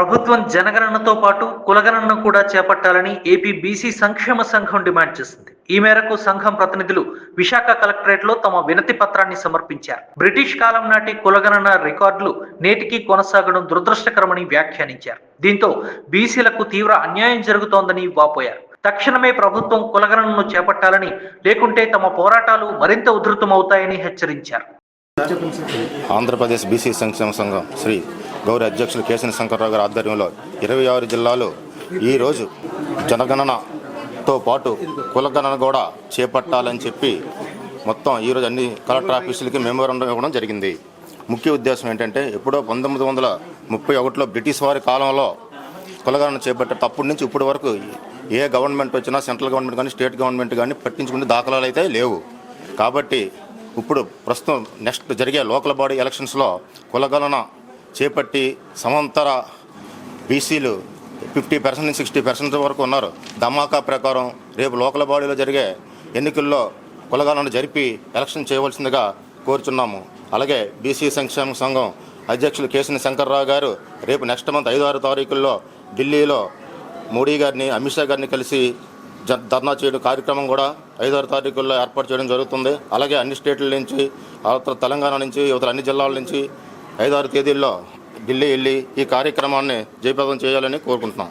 ప్రభుత్వం జనగణనతో పాటు కులగణనను కూడా చేపట్టాలని ఏపీ బీసీ సంక్షేమ సంఘం డిమాండ్ చేసింది. ఈ మేరకు సంఘం ప్రతినిధులు విశాఖ కలెక్టరేట్లో తమ వినతి పత్రాన్ని సమర్పించారు. బ్రిటిష్ కాలం నాటి కులగణన రికార్డులు నేటికి కొనసాగడం దురదృష్టకరమని వ్యాఖ్యానించారు. దీంతో బీసీలకు తీవ్ర అన్యాయం జరుగుతోందని వాపోయారు. తక్షణమే ప్రభుత్వం కులగణనను చేపట్టాలని, లేకుంటే తమ పోరాటాలు మరింత ఉధృతమవుతాయని హెచ్చరించారు. ఆంధ్రప్రదేశ్ బీసీ సంక్షేమ సంఘం శ్రీ గౌరవ అధ్యక్షులు కేశినేని శంకర్రావు గారి ఆధ్వర్యంలో 26 జిల్లాలు ఈరోజు జనగణనతో పాటు కులగణన కూడా చేపట్టాలని చెప్పి మొత్తం ఈరోజు అన్ని కలెక్టర్ ఆఫీసులకి మెమోరాండం ఇవ్వడం జరిగింది. ముఖ్య ఉద్దేశం ఏంటంటే ఎప్పుడో 1931లో బ్రిటిష్ వారి కాలంలో కులగణన చేపట్టారు. అప్పటి నుంచి ఇప్పటి వరకు ఏ గవర్నమెంట్ వచ్చినా సెంట్రల్ గవర్నమెంట్ కానీ స్టేట్ గవర్నమెంట్ కానీ పట్టించుకునే దాఖలాలు అయితే లేవు. కాబట్టి ఇప్పుడు ప్రస్తుతం నెక్స్ట్ జరిగే లోకల్ బాడీ ఎలక్షన్స్లో కులగణన చేపట్టి సమాంతర బీసీలు 50% నుంచి 60% వరకు ఉన్నారు. ధమాకా ప్రకారం రేపు లోకల్ బాడీలో జరిగే ఎన్నికల్లో కులగణన జరిపి ఎలక్షన్ చేయవలసిందిగా కోరుచున్నాము. అలాగే బీసీ సంక్షేమ సంఘం అధ్యక్షులు కేశినేని శంకర్రావు గారు రేపు నెక్స్ట్ మంత్ 5-6 తారీఖుల్లో ఢిల్లీలో మోడీ గారిని, అమిత్ షా గారిని కలిసి ధర్నా చేయడం కార్యక్రమం కూడా 5-6 తారీఖుల్లో ఏర్పాటు చేయడం జరుగుతుంది. అలాగే అన్ని స్టేట్ల నుంచి, తెలంగాణ నుంచి, ఇతర అన్ని జిల్లాల నుంచి 5-6 తేదీల్లో ఢిల్లీ వెళ్ళి ఈ కార్యక్రమాన్ని జయప్రదం చేయాలని కోరుకుంటున్నాం.